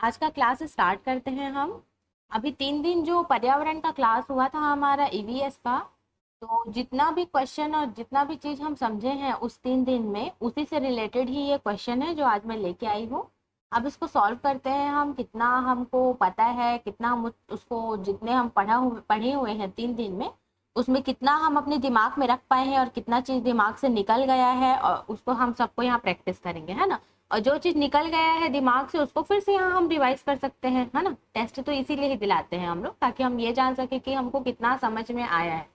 आज का class start करते हैं हम। अभी 3 दिन जो पर्यावरण का क्लास हुआ था हमारा ईवीएस का, तो जितना भी क्वेश्चन और जितना भी चीज हम समझे हैं उस 3 दिन में, उसी से रिलेटेड ही ये क्वेश्चन है जो आज मैं लेके आई हूँ। अब इसको सॉल्व करते हैं हम, कितना हमको पता है, कितना हम उसको जितने हम पढ़े हुए हैं 3 दिन में, उसमें कितना हम अपने दिमाग में रख पाए हैं और कितना चीज दिमाग से निकल गया है, और उसको हम सबको यहाँ प्रैक्टिस करेंगे, है ना। और जो चीज निकल गया है दिमाग से उसको फिर से यहाँ हम रिवाइज कर सकते हैं, है ना। टेस्ट तो इसीलिए ही दिलाते हैं हम लोग, ताकि हम ये जान सके कि हमको कितना समझ में आया है।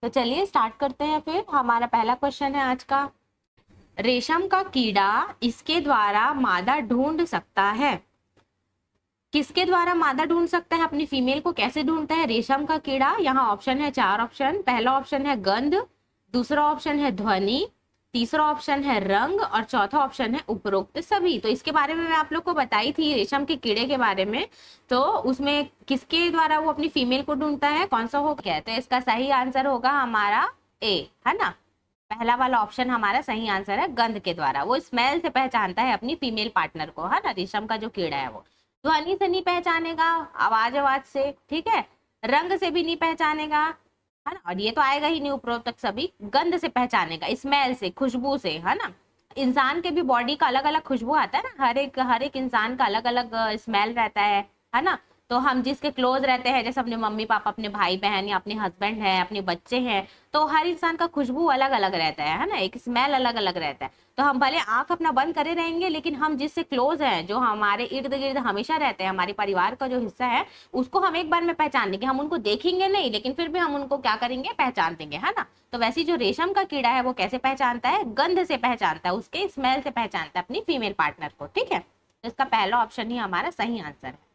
तो चलिए स्टार्ट करते हैं। फिर हमारा पहला क्वेश्चन है आज का, रेशम का कीड़ा इसके द्वारा मादा ढूंढ सकता है। किसके द्वारा मादा ढूंढ सकता है? अपनी फीमेल को कैसे ढूंढता है रेशम का कीड़ा? यहाँ ऑप्शन है, 4 ऑप्शन। पहला ऑप्शन है गंध, दूसरा ऑप्शन है ध्वनि, तीसरा ऑप्शन है रंग और चौथा ऑप्शन है उपरोक्त सभी। तो इसके बारे में मैं आप लोग को बताई थी रेशम के कीड़े के बारे में। तो उसमें किसके द्वारा वो अपनी फीमेल को ढूंढता है, कौन सा हो गया? तो इसका सही आंसर होगा हमारा ए, है ना। पहला वाला ऑप्शन हमारा सही आंसर है, गंध के द्वारा। वो स्मेल से पहचानता है अपनी फीमेल पार्टनर को, है ना। रेशम का जो कीड़ा है वो ध्वनि से नहीं पहचानेगा, आवाज से, ठीक है। रंग से भी नहीं पहचानेगा, है ना। और ये तो आएगा ही नहीं उपरोक्त सभी। गंध से पहचानेगा, स्मेल से, खुशबू से, है ना। इंसान के भी बॉडी का अलग अलग खुशबू आता है ना, हर एक इंसान का अलग अलग स्मेल रहता है ना। तो हम जिसके क्लोज रहते हैं, जैसे अपने मम्मी पापा, अपने भाई बहन या अपने हस्बैंड है, अपने बच्चे हैं, तो हर इंसान का खुशबू अलग अलग रहता है ना, एक स्मेल अलग अलग रहता है। तो हम भले आंख अपना बंद करे रहेंगे, लेकिन हम जिससे क्लोज हैं, जो हमारे इर्द गिर्द हमेशा रहते हैं, हमारे परिवार का जो हिस्सा है, उसको हम एक बार में पहचान लेंगे। हम उनको देखेंगे नहीं, लेकिन फिर भी हम उनको क्या करेंगे, पहचान देंगे, है ना। तो वैसे जो रेशम का कीड़ा है वो कैसे पहचानता है? गंध से पहचानता है, उसके स्मेल से पहचानता है अपनी फीमेल पार्टनर को, ठीक है। तो इसका पहला ऑप्शन ही हमारा सही आंसर है।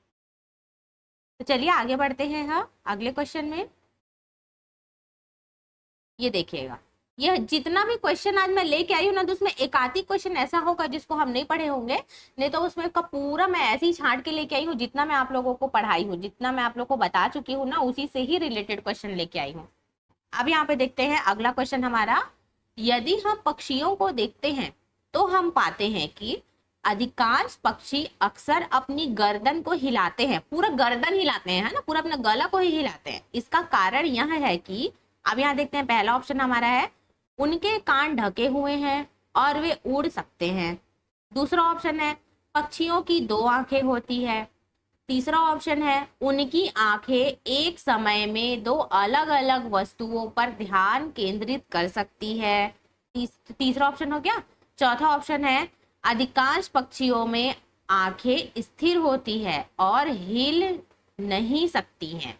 तो चलिए आगे बढ़ते हैं हाँ अगले क्वेश्चन में। ये देखिएगा, ये जितना भी क्वेश्चन आज मैं लेके आई हूँ ना, तो उसमें एक आधी क्वेश्चन ऐसा होगा जिसको हम नहीं पढ़े होंगे, नहीं तो उसमें का पूरा मैं ऐसे ही छांट के लेके आई हूँ। जितना मैं आप लोगों को पढ़ाई हूँ, जितना मैं आप लोगों को बता चुकी हूँ ना, उसी से ही रिलेटेड क्वेश्चन लेके आई हूँ। अब यहाँ पे देखते हैं अगला क्वेश्चन हमारा, यदि हम पक्षियों को देखते हैं तो हम पाते हैं कि अधिकांश पक्षी अक्सर अपनी गर्दन को हिलाते हैं, पूरा गर्दन हिलाते हैं, है ना, पूरा अपना गला को ही हिलाते हैं। इसका कारण यह है कि, अब यहाँ देखते हैं, पहला ऑप्शन हमारा है उनके कान ढके हुए हैं और वे उड़ सकते हैं। दूसरा ऑप्शन है पक्षियों की 2 आंखें होती है। तीसरा ऑप्शन है उनकी आंखें एक समय में 2 अलग अलग वस्तुओं पर ध्यान केंद्रित कर सकती है। तीसरा ऑप्शन हो गया। चौथा ऑप्शन है अधिकांश पक्षियों में आंखें स्थिर होती है और हिल नहीं सकती हैं।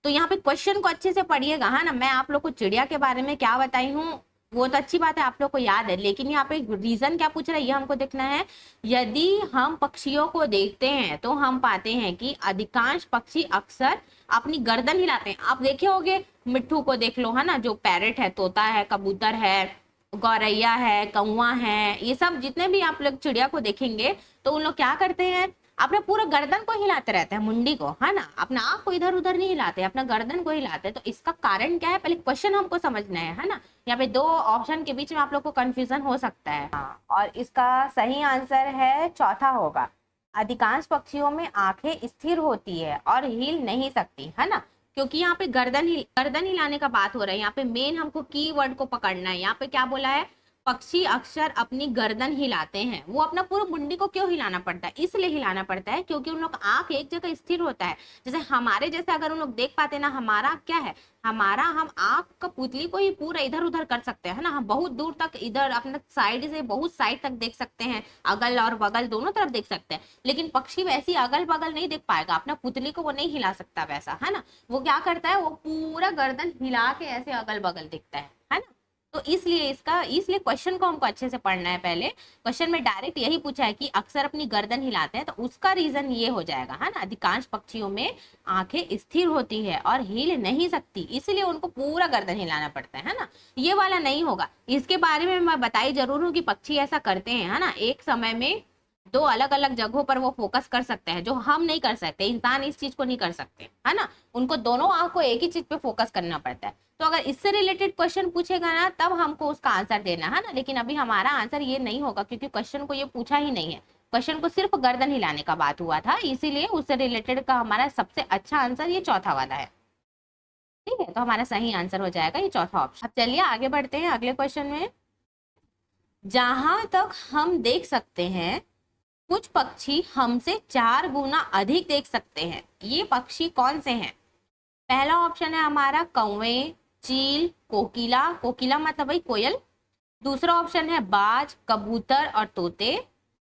तो यहाँ पे क्वेश्चन को अच्छे से पढ़िएगा, है ना। मैं आप लोग को चिड़िया के बारे में क्या बताई हूँ वो तो अच्छी बात है, आप लोग को याद है, लेकिन यहाँ पे रीजन क्या पूछ रहा है ये हमको देखना है। यदि हम पक्षियों को देखते हैं तो हम पाते हैं कि अधिकांश पक्षी अक्सर अपनी गर्दन हिलाते हैं। आप देखे होंगे, मिट्ठू को देख लो, है ना, जो पैरेट है, तोता है, कबूतर है, गौरैया है, कौवा है, ये सब जितने भी आप लोग चिड़िया को देखेंगे, तो उन लोग क्या करते हैं, अपने पूरा गर्दन को हिलाते रहते हैं, मुंडी को, है ना। अपना आंख को इधर उधर नहीं हिलाते, अपना गर्दन को हिलाते हैं। तो इसका कारण क्या है, पहले क्वेश्चन हमको समझना है ना। यहाँ पे 2 ऑप्शन के बीच में आप लोग को कंफ्यूजन हो सकता है, हाँ। और इसका सही आंसर है चौथा होगा, अधिकांश पक्षियों में आंखें स्थिर होती है और हिल नहीं सकती, है ना। क्योंकि यहाँ पे गर्दन हिलाने का बात हो रहा है। यहाँ पे मेन हमको की वर्ड को पकड़ना है। यहाँ पे क्या बोला है, पक्षी अक्सर अपनी गर्दन हिलाते हैं। वो अपना पूरा मुंडी को क्यों हिलाना पड़ता है? इसलिए हिलाना पड़ता है क्योंकि उन लोग आंख एक जगह स्थिर होता है। जैसे हमारे जैसे अगर उन लोग देख पाते ना, हमारा क्या है, हमारा हम आंख का पुतली को ही पूरा इधर उधर कर सकते हैं, है ना। हम बहुत दूर तक इधर अपना साइड से बहुत साइड तक देख सकते हैं, अगल और बगल दोनों तरफ देख सकते हैं। लेकिन पक्षी वैसी अगल बगल नहीं देख पाएगा, अपना पुतली को वो नहीं हिला सकता वैसा, है ना। वो क्या करता है, वो पूरा गर्दन हिला के ऐसे अगल बगल दिखता है ना। तो इसलिए क्वेश्चन को हमको अच्छे से पढ़ना है। पहले क्वेश्चन में डायरेक्ट यही पूछा है कि अक्सर अपनी गर्दन हिलाते हैं, तो उसका रीजन ये हो जाएगा, है ना। अधिकांश पक्षियों में आंखें स्थिर होती है और हिल नहीं सकती, इसलिए उनको पूरा गर्दन हिलाना पड़ता है ना। ये वाला नहीं होगा। इसके बारे में मैं बताई जरूर हूँ कि पक्षी ऐसा करते हैं, है ना, एक समय में 2 अलग अलग जगहों पर वो फोकस कर सकते हैं, जो हम नहीं कर सकते, इंसान इस चीज को नहीं कर सकते, है ना। उनको दोनों आंख को एक ही चीज पे फोकस करना पड़ता है। तो अगर इससे रिलेटेड क्वेश्चन पूछेगा ना, तब हमको उसका आंसर देना है ना। लेकिन अभी हमारा आंसर ये नहीं होगा, क्योंकि क्वेश्चन को ये पूछा ही नहीं है। क्वेश्चन को सिर्फ गर्दन हिलाने का बात हुआ था, इसीलिए उससे रिलेटेड का हमारा सबसे अच्छा आंसर ये चौथा वाला है। ठीक है, तो हमारा सही आंसर हो जाएगा ये चौथा ऑप्शन। अब चलिए आगे बढ़ते हैं अगले क्वेश्चन में। जहां तक हम देख सकते हैं कुछ पक्षी हमसे 4 गुना अधिक देख सकते हैं, ये पक्षी कौन से हैं? पहला ऑप्शन है हमारा कौवे, चील, कोकिला, कोकिला मतलब भाई कोयल। दूसरा ऑप्शन है बाज, कबूतर और तोते।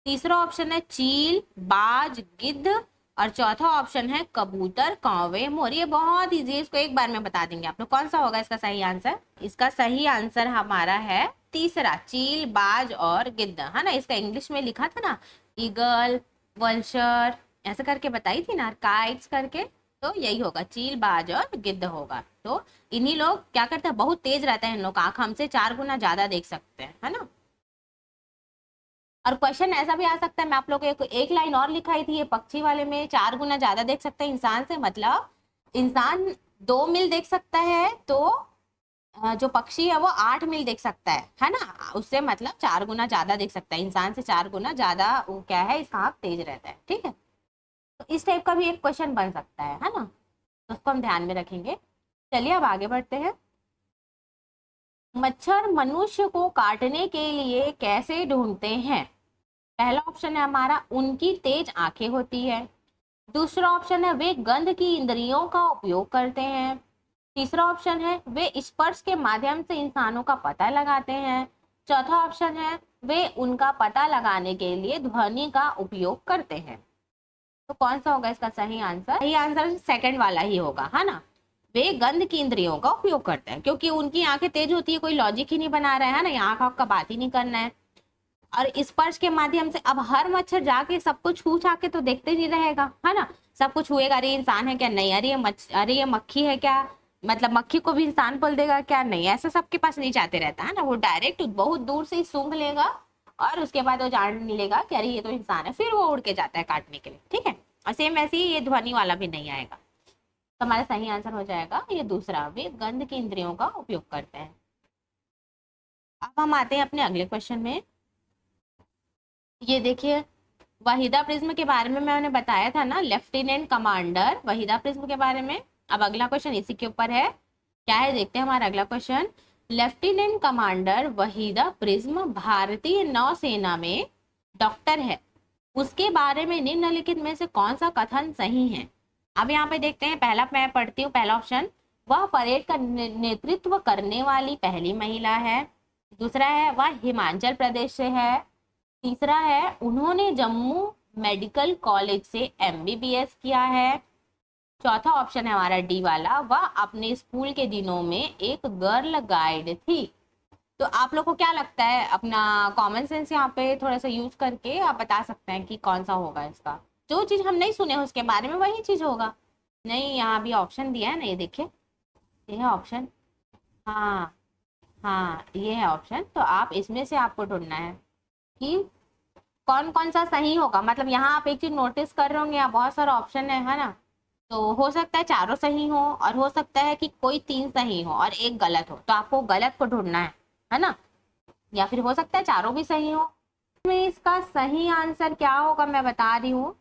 तीसरा ऑप्शन है चील, बाज, गिद्ध। और चौथा ऑप्शन है कबूतर, कौवे, मोर। ये बहुत इजी है, इसको एक बार में बता देंगे आप लोग। कौन सा होगा इसका सही आंसर? इसका सही आंसर हमारा है तीसरा, चील, बाज और गिद्ध, है ना। इसका इंग्लिश में लिखा था ना, ईगल, वल्चर, ऐसे करके बताई थी ना, काइट्स करके। तो यही होगा, चील, बाज और गिद्ध होगा। तो इन्हीं लोग क्या करते हैं, बहुत तेज रहता है इन लोग का आंख, हमसे 4 गुना ज्यादा देख सकते हैं, है ना। और क्वेश्चन ऐसा भी आ सकता है, मैं आप लोगों को एक लाइन और लिखाई थी, ये पक्षी वाले में 4 गुना ज्यादा देख सकते हैं इंसान से, मतलब इंसान 2 मील देख सकता है, तो जो पक्षी है वो 8 मील देख सकता है ना। उससे मतलब 4 गुना ज्यादा देख सकता है, इंसान से 4 गुना ज्यादा वो क्या है, इसका आंख तेज रहता है। ठीक है, तो इस टाइप का भी एक क्वेश्चन बन सकता है ना, तो उसको हम ध्यान में रखेंगे। चलिए अब आगे बढ़ते हैं। मच्छर मनुष्य को काटने के लिए कैसे ढूंढते हैं? पहला ऑप्शन है हमारा उनकी तेज आंखें होती है। दूसरा ऑप्शन है वे गंध की इंद्रियों का उपयोग करते हैं। तीसरा ऑप्शन है वे स्पर्श के माध्यम से इंसानों का पता लगाते हैं। चौथा ऑप्शन है वे उनका पता लगाने के लिए ध्वनि का उपयोग करते हैं। तो कौन सा होगा इसका सही आंसर? सही आंसर सेकंड वाला ही होगा, है ना। वे गंध की इंद्रियों का उपयोग करते हैं, क्योंकि उनकी आंखें तेज होती है, कोई लॉजिक ही नहीं बना रहा है ना, यहाँ आंख का बात ही नहीं करना है। और स्पर्श के माध्यम से, अब हर मच्छर जाके सब कुछ छू छा के तो देखते नहीं रहेगा, है ना। सब कुछ छुएगा, अरे इंसान है क्या, नहीं, अरे ये मक्खी है क्या, मतलब मक्खी को भी इंसान बोल देगा क्या, नहीं, ऐसा सबके पास नहीं चाहते रहता है ना। वो डायरेक्ट बहुत दूर से ही सूंघ लेगा और उसके बाद वो जान नहीं लेगा कि अरे ये तो इंसान है, फिर वो उड़ के जाता है काटने के लिए। ठीक है, और सेम ऐसे ही ये ध्वनि वाला भी नहीं आएगा। तो हमारा सही आंसर हो जाएगा ये दूसरा, वे गंध की इंद्रियों का उपयोग करते हैं। अब हम आते हैं अपने अगले क्वेश्चन में। ये देखिए, वहीदा प्रिज्म के बारे में मैंने बताया था ना, लेफ्टिनेंट कमांडर वहीदा प्रिज्म के बारे में। अब अगला क्वेश्चन इसी के ऊपर है, क्या है देखते हैं हमारा अगला question. Lieutenant commander Waheeda prism भारतीय नौसेना में डॉक्टर है, उसके बारे में निम्नलिखित में से कौन सा कथन सही है? अब यहाँ पे देखते हैं, पहला मैं पढ़ती हूँ, पहला ऑप्शन, वह परेड का नेतृत्व करने वाली पहली महिला है। दूसरा है वह हिमाचल प्रदेश से है। तीसरा है उन्होंने जम्मू मेडिकल कॉलेज से MBBS किया है। चौथा ऑप्शन है हमारा डी वाला, वह अपने स्कूल के दिनों में एक गर्ल गाइड थी। तो आप लोग को क्या लगता है, अपना कॉमन सेंस यहाँ पे थोड़ा सा यूज करके आप बता सकते हैं कि कौन सा होगा इसका। जो चीज हम नहीं सुने उसके बारे में वही चीज होगा। नहीं, यहाँ भी ऑप्शन दिया है ना, ये देखिए, ये है ऑप्शन। हाँ हाँ, ये है ऑप्शन, तो आप इसमें से आपको ढूंढना है कि कौन कौन सा सही होगा। मतलब यहाँ आप एक चीज नोटिस कर रहे होंगे, यहाँ बहुत सारा ऑप्शन है ना। तो हो सकता है चारों सही हो, और हो सकता है कि कोई 3 सही हो और एक गलत हो, तो आपको गलत को ढूंढना है ना। या फिर हो सकता है चारों भी सही हो। में इसका सही आंसर क्या होगा मैं बता रही हूँ,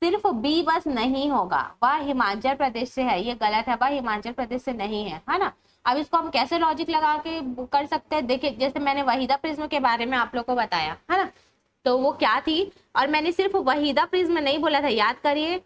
सिर्फ बी बस नहीं होगा, वह हिमाचल प्रदेश से है, ये गलत है, वह हिमाचल प्रदेश से नहीं है ना। अब इसको हम कैसे लॉजिक लगा के कर सकते हैं, देखिए जैसे मैंने वहीदा प्रिज्म के बारे में आप लोग को बताया है ना, तो वो क्या थी, और मैंने सिर्फ वहीदा प्रिज्म नहीं बोला था, याद करिए।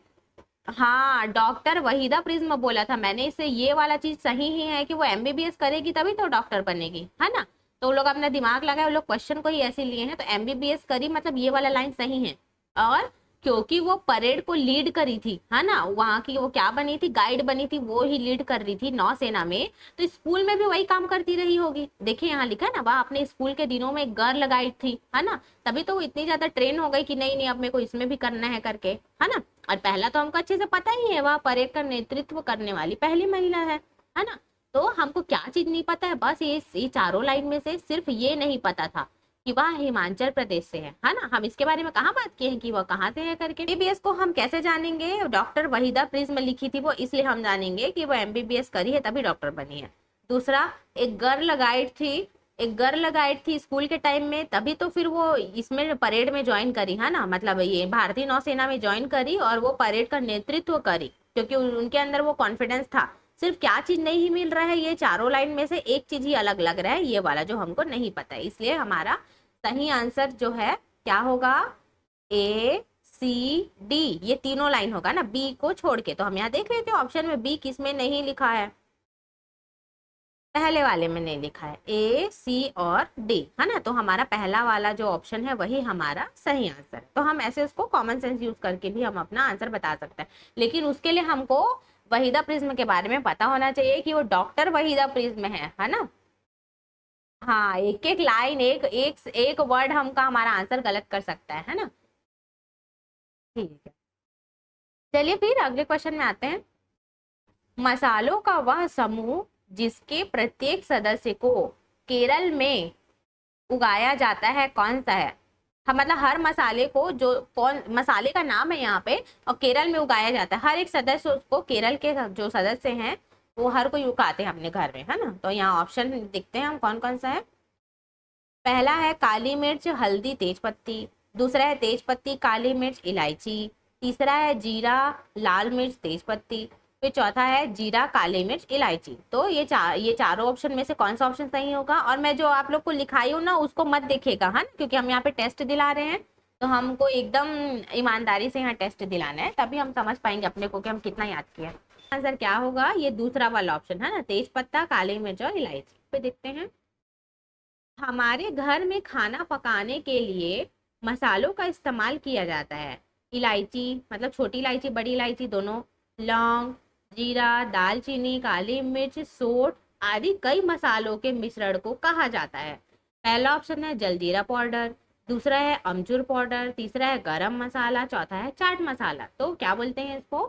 हाँ, डॉक्टर वहीदा प्रिज्म बोला था मैंने, इससे ये वाला चीज सही ही है कि वो MBBS करेगी तभी तो डॉक्टर बनेगी, है ना। तो वो लोग अपना दिमाग लगाए, वो लोग क्वेश्चन को ही ऐसे लिए हैं, तो MBBS करी मतलब ये वाला लाइन सही है। और क्योंकि वो परेड को लीड करी थी, है ना, वहां की वो क्या बनी थी, गाइड बनी थी, वो ही लीड कर रही थी नौसेना में, तो स्कूल में भी वही काम करती रही होगी। देखिए यहाँ लिखा है ना, वह अपने स्कूल के दिनों में गर्ल गाइड थी, है ना, तभी तो वो इतनी ज्यादा ट्रेन हो गई कि नहीं नहीं अब मेरे को इसमें भी करना है करके, है ना। और पहला तो हमको अच्छे से पता ही है, वह परेड का नेतृत्व करने वाली पहली महिला है ना। तो हमको क्या चीज नहीं पता है, बस ये चारों लाइन में से सिर्फ ये नहीं पता था कि वह हिमाचल प्रदेश से है ना। हम इसके बारे में कहाँ बात किए हैं कि वह कहाँ से है करके। MBBS को हम कैसे जानेंगे, डॉक्टर वहीदा प्रिज्म लिखी थी वो, इसलिए हम जानेंगे कि वो MBBS करी है तभी डॉक्टर बनी है। दूसरा, एक गर्ल गाइड थी, एक गर्ल गाइड थी स्कूल के टाइम में, तभी तो फिर वो इसमें परेड में ज्वाइन करी है ना, मतलब ये भारतीय नौसेना में ज्वाइन करी और वो परेड का नेतृत्व करी, क्योंकि उनके अंदर वो कॉन्फिडेंस था। सिर्फ क्या चीज नहीं मिल रहा है, ये चारों लाइन में से एक चीज ही अलग लग रहा है, ये वाला जो हमको नहीं पता है, इसलिए हमारा सही आंसर जो है क्या होगा, ए सी डी, ये तीनों लाइन होगा ना, बी को छोड़ के। तो हम यहाँ देख लेते हैं ऑप्शन में बी किस में नहीं लिखा है, पहले वाले में नहीं लिखा है, ए सी और डी है ना, तो हमारा पहला वाला जो ऑप्शन है वही हमारा सही आंसर है। तो हम ऐसे उसको कॉमन सेंस यूज करके भी हम अपना आंसर बता सकते हैं, लेकिन उसके लिए हमको वहीदा प्रिज्म के बारे में पता होना चाहिए कि वो डॉक्टर वहीदा प्रिज्म है ना। हाँ, एक एक लाइन, एक एक एक वर्ड हमका हमारा आंसर गलत कर सकता है ना। ठीक है, चलिए फिर अगले क्वेश्चन में आते हैं। मसालों का वह समूह जिसके प्रत्येक सदस्य को केरल में उगाया जाता है कौन सा है। हम मतलब हर मसाले को, जो कौन मसाले का नाम है यहाँ पे, और केरल में उगाया जाता है, हर एक सदस्य उसको, केरल के जो सदस्य हैं वो हर कोई उगाते हैं अपने घर में है ना। तो यहाँ ऑप्शन देखते हैं हम कौन कौन सा है। पहला है काली मिर्च हल्दी तेजपत्ती, दूसरा है तेजपत्ती काली मिर्च इलायची, तीसरा है जीरा लाल मिर्च तेजपत्ती, फिर चौथा है जीरा काली मिर्च इलायची। तो ये चारों ऑप्शन में से कौन सा ऑप्शन सही होगा। और मैं जो आप लोग को लिखाई हूँ ना उसको मत देखिएगा है ना, क्योंकि हम यहाँ पे टेस्ट दिला रहे हैं, तो हमको एकदम ईमानदारी से यहाँ टेस्ट दिलाना है, तभी हम समझ पाएंगे अपने को कि हम कितना याद किया। आंसर क्या होगा, ये दूसरा वाला ऑप्शन है ना, तेज पत्ता काली मिर्च और इलायची पे देखते हैं। हमारे घर में खाना पकाने के लिए मसालों का इस्तेमाल किया जाता है। इलायची मतलब छोटी इलायची बड़ी इलायची दोनों, लौंग जीरा दालचीनी काली मिर्च सोंठ आदि कई मसालों के मिश्रण को कहा जाता है। पहला ऑप्शन है जलजीरा पाउडर, दूसरा है अमचूर पाउडर, तीसरा है गरम मसाला, चौथा है चाट मसाला। तो क्या बोलते हैं इसको,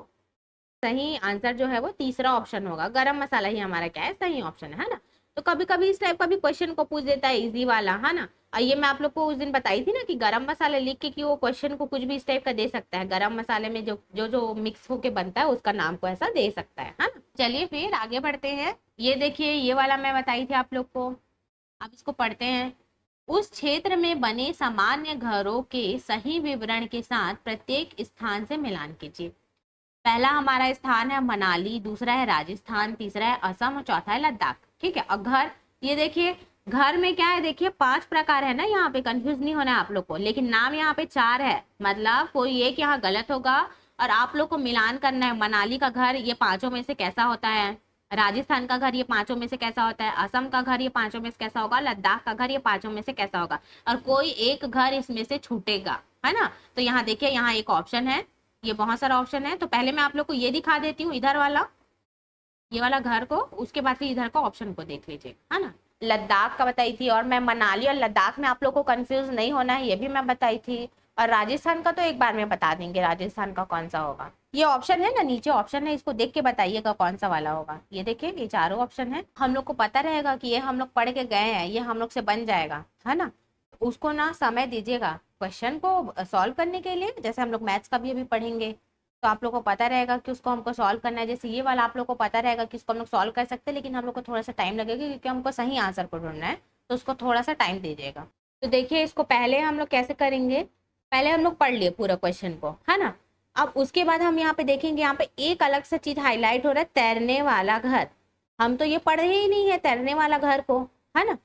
सही आंसर जो है वो तीसरा ऑप्शन होगा, गरम मसाला ही हमारा क्या है सही ऑप्शन है ना। तो कभी कभी इस टाइप का भी क्वेश्चन को पूछ देता है इजी वाला है ना। और ये मैं आप लोग को उस दिन बताई थी ना कि गरम मसाला लिख के कि वो क्वेश्चन को कुछ भी इस टाइप का दे सकता है, गरम मसाले में जो जो जो मिक्स होके बनता है उसका नाम को ऐसा दे सकता है ना। चलिए फिर आगे बढ़ते हैं। ये देखिए ये वाला मैं बताई थी आप लोग को, अब इसको पढ़ते हैं। उस क्षेत्र में बने सामान्य घरों के सही विवरण के साथ प्रत्येक स्थान से मिलान कीजिए। पहला हमारा स्थान है मनाली, दूसरा है राजस्थान, तीसरा है असम और चौथा है लद्दाख। ठीक है, और घर, ये देखिए घर में क्या है, देखिए 5 प्रकार है ना, यहाँ पे कंफ्यूज नहीं होना है आप लोग को, लेकिन नाम यहाँ पे 4 है, मतलब कोई एक यहाँ गलत होगा और आप लोग को मिलान करना है। मनाली का घर ये पांचों में से कैसा होता है, राजस्थान का घर ये पांचों में से कैसा होता है, असम का घर ये पांचों में से कैसा होगा, लद्दाख का घर ये पांचों में से कैसा होगा, और कोई एक घर इसमें से छूटेगा है ना। तो यहाँ देखिए यहाँ एक ऑप्शन है, ये बहुत सारा ऑप्शन है, तो पहले मैं आप लोग को ये दिखा देती हूँ इधर वाला, ये वाला घर को, उसके बाद फिर इधर का ऑप्शन को देख लीजिए है ना। लद्दाख का बताई थी, और मैं मनाली और लद्दाख में आप लोग को कंफ्यूज नहीं होना है ये भी मैं बताई थी, और राजस्थान का तो एक बार में बता देंगे राजस्थान का कौन सा होगा। ये ऑप्शन है ना, नीचे ऑप्शन है, इसको देख के बताइएगा कौन सा वाला होगा। ये देखिए ये चारों ऑप्शन है, हम लोग को पता रहेगा कि ये हम लोग पढ़ के गए हैं, ये हम लोग से बन जाएगा है ना। उसको ना समय दीजिएगा क्वेश्चन को सॉल्व करने के लिए, जैसे हम लोग मैथ्स का भी अभी पढ़ेंगे, तो आप लोग को पता रहेगा कि उसको हमको सॉल्व करना है। जैसे ये वाला आप लोग को पता रहेगा कि इसको हम लोग सॉल्व कर सकते हैं, लेकिन हम लोग को थोड़ा सा टाइम लगेगा क्योंकि हमको सही आंसर को ढूंढना है, तो उसको थोड़ा सा टाइम दीजिएगा। तो देखिए इसको पहले हम लोग कैसे करेंगे, पहले हम लोग पढ़ लिए पूरा क्वेश्चन को है ना। अब उसके बाद हम यहाँ पे देखेंगे, यहाँ पे एक अलग सा चीज हाईलाइट हो रहा है, तैरने वाला घर। हम तो ये पढ़े ही नहीं है तैरने वाला घर को, है ना,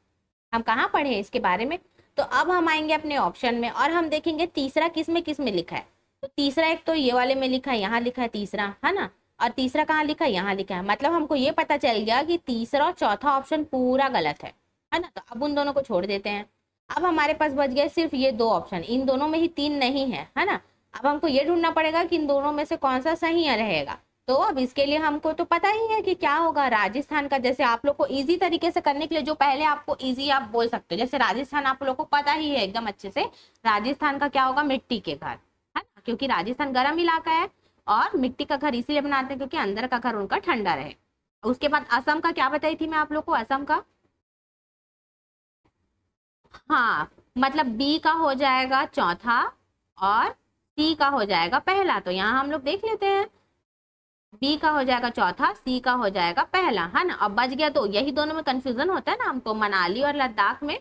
हम कहाँ पढ़े हैं इसके बारे में। तो अब हम आएंगे अपने ऑप्शन में और हम देखेंगे तीसरा किस में लिखा है। तो तीसरा एक तो ये वाले में लिखा है, यहाँ लिखा है तीसरा है ना, और तीसरा कहाँ लिखा है, यहाँ लिखा है, मतलब हमको ये पता चल गया कि तीसरा और चौथा ऑप्शन पूरा गलत है ना। तो अब उन दोनों को छोड़ देते हैं। अब हमारे पास बच गए सिर्फ ये 2 ऑप्शन, इन दोनों में ही 3 नहीं है ना। अब हमको ये ढूंढना पड़ेगा कि इन दोनों में से कौन सा सही रहेगा। तो अब इसके लिए हमको तो पता ही है कि क्या होगा, राजस्थान का, जैसे आप लोग को इजी तरीके से करने के लिए जो पहले आपको इजी आप बोल सकते हो, जैसे राजस्थान आप लोग को पता ही है एकदम अच्छे से, राजस्थान का क्या होगा, मिट्टी के घर है ना, क्योंकि राजस्थान गर्म इलाका है और मिट्टी का घर इसीलिए बनाते हैं क्योंकि अंदर का घर उनका ठंडा रहे। उसके बाद असम का क्या बताई थी मैं आप लोग को, असम का, हाँ मतलब बी का हो जाएगा चौथा और सी का हो जाएगा पहला। तो यहाँ हम लोग देख लेते हैं, बी का हो जाएगा चौथा, सी का हो जाएगा पहला, है ना। अब बच गया, तो यही दोनों में कंफ्यूजन होता है ना हमको, मनाली और लद्दाख में।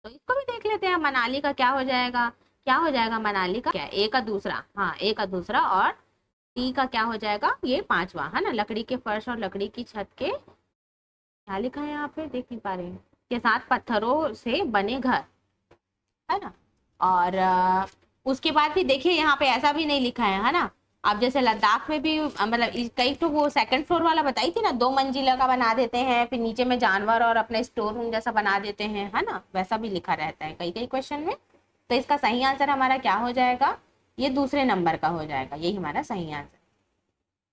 तो इसको भी देख लेते हैं, मनाली का क्या हो जाएगा, क्या हो जाएगा मनाली का, क्या ए का दूसरा, हाँ ए का दूसरा, और सी का क्या हो जाएगा ये पांचवा, है ना। लकड़ी के फर्श और लकड़ी की छत के, क्या लिखा है यहाँ पे, देख नहीं पा रहे हैं, के साथ पत्थरों से बने घर, है ना। और उसके बाद भी देखिए यहाँ पे ऐसा भी नहीं लिखा है ना। अब जैसे लद्दाख में भी मतलब कई तो वो सेकंड फ्लोर वाला बताई थी ना, 2 मंजिला का बना देते हैं, फिर नीचे में जानवर और अपने स्टोर रूम जैसा बना देते हैं, है ना, वैसा भी लिखा रहता है कई कई क्वेश्चन में। तो इसका सही आंसर हमारा क्या हो जाएगा, ये दूसरे नंबर का हो जाएगा, यही हमारा सही आंसर,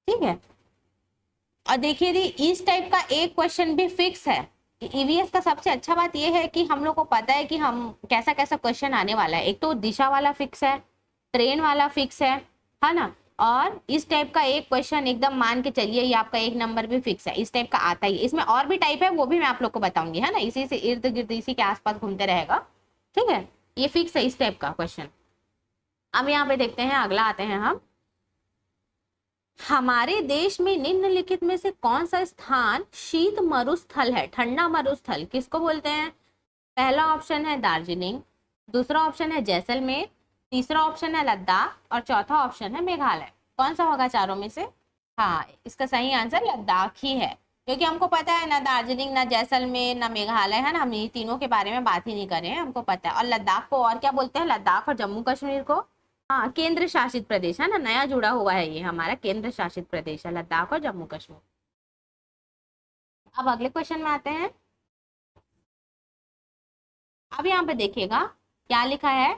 ठीक है। और देखिए दी, इस टाइप का एक क्वेश्चन भी फिक्स है। ईवीएस का सबसे अच्छा बात यह है कि हम लोग को पता है कि हम कैसा कैसा क्वेश्चन आने वाला है। एक तो दिशा वाला फिक्स है, ट्रेन वाला फिक्स है ना। और इस टाइप का एक क्वेश्चन एकदम मान के चलिए, ये आपका 1 नंबर भी फिक्स है, इस टाइप का आता ही है। इसमें और भी टाइप है, वो भी मैं आप लोग को बताऊंगी, है ना, इसी से इर्द गिर्द इसी के आसपास घूमते रहेगा, ठीक है। ये फिक्स है इस टाइप का क्वेश्चन। अब यहाँ पे देखते हैं, अगला आते हैं हम, हमारे देश में निम्नलिखित में से कौन सा स्थान शीत मरुस्थल है, ठंडा मरुस्थल किसको बोलते हैं। पहला ऑप्शन है दार्जिलिंग, दूसरा ऑप्शन है जैसलमेर, तीसरा ऑप्शन है लद्दाख, और चौथा ऑप्शन है मेघालय। कौन सा होगा चारों में से। हाँ, इसका सही आंसर लद्दाख ही है, क्योंकि हमको पता है ना दार्जिलिंग, ना जैसलमेर, ना मेघालय, है ना, हम ये तीनों के बारे में बात ही नहीं कर रहे हैं, हमको पता है। और लद्दाख को और क्या बोलते हैं, लद्दाख और जम्मू कश्मीर को, हाँ केंद्र शासित प्रदेश, है ना, नया जुड़ा हुआ है ये हमारा केंद्र शासित प्रदेश है लद्दाख और जम्मू कश्मीर। अब अगले क्वेश्चन में आते हैं। अब यहाँ पे देखिएगा क्या लिखा है,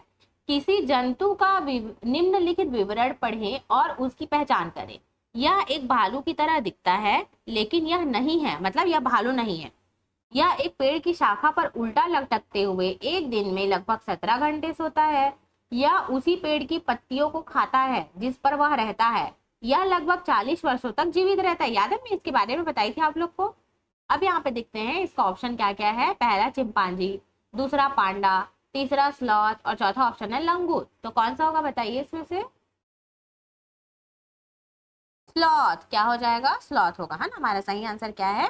किसी जंतु का निम्नलिखित विवरण पढ़ें और उसकी पहचान करें। यह एक भालू की तरह दिखता है लेकिन यह नहीं है, मतलब यह भालू नहीं है। यह एक पेड़ की शाखा पर उल्टा लटकते हुए एक दिन में लगभग 17 घंटे सोता है। यह उसी पेड़ की पत्तियों को खाता है जिस पर वह रहता है। यह लगभग 40 वर्षों तक जीवित रहता है। याद है मैं इसके बारे में बताई थी आप लोग को। अब यहाँ पे देखते हैं इसका ऑप्शन क्या क्या है। पहला चिंपांजी, दूसरा पांडा, तीसरा स्लॉथ, और चौथा ऑप्शन है लंगूर। तो कौन सा होगा बताइए इसमें से। स्लॉथ, क्या हो जाएगा, स्लॉथ होगा, है ना। हमारा सही आंसर क्या है,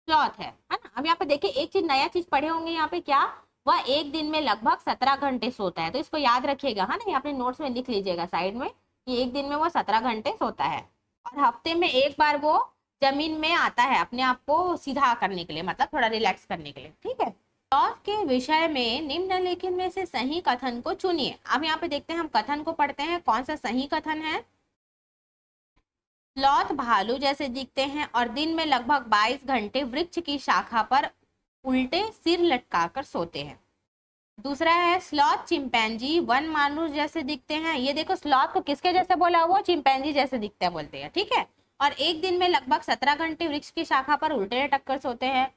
स्लॉथ है ना। अब यहाँ पे देखिए एक चीज, नया चीज पढ़े होंगे यहाँ पे, क्या, वह एक दिन में लगभग 17 घंटे सोता है। तो इसको याद रखिएगा, है ना, ये अपने नोट्स में लिख लीजिएगा साइड में कि एक दिन में वो 17 घंटे सोता है। और हफ्ते में एक बार वो जमीन में आता है अपने आप को सीधा करने के लिए, मतलब थोड़ा रिलैक्स करने के लिए, ठीक है। स्लॉथ के विषय में निम्नलिखित में से सही कथन को चुनिए। अब यहाँ पे देखते हैं, हम कथन को पढ़ते हैं, कौन सा सही कथन है। स्लॉथ भालू जैसे दिखते हैं और दिन में लगभग 22 घंटे वृक्ष की शाखा पर उल्टे सिर लटकाकर सोते हैं। दूसरा है स्लॉथ चिंपैंजी वन मानुष जैसे दिखते हैं। ये देखो स्लॉथ को किसके जैसे बोला, वो चिंपैंजी जैसे दिखते हैं बोलते हैं, ठीक है। और एक दिन में लगभग 17 घंटे वृक्ष की शाखा पर उल्टे लटक कर सोते हैं।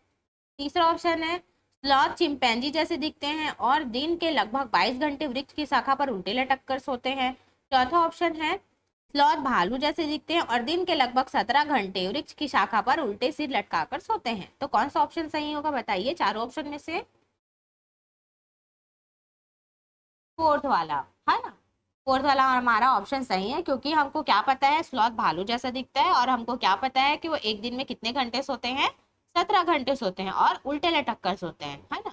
तीसरा ऑप्शन है स्लॉथ चिंपैंजी जैसे दिखते हैं और दिन के लगभग 22 घंटे वृक्ष की शाखा पर उल्टे लटक कर सोते हैं। चौथा ऑप्शन है स्लॉथ भालू जैसे दिखते हैं और दिन के लगभग 17 घंटे वृक्ष की शाखा पर उल्टे सिर लटकाकर सोते हैं। तो कौन सा ऑप्शन सही होगा बताइए चारों ऑप्शन में से। फोर्थ वाला, है ना, फोर्थ वाला हमारा ऑप्शन सही है, क्योंकि हमको क्या पता है स्लॉथ भालू जैसा दिखता है और हमको क्या पता है कि वो एक दिन में कितने घंटे सोते हैं, 17 घंटे सोते हैं और उल्टे लटक कर सोते हैं, है ना।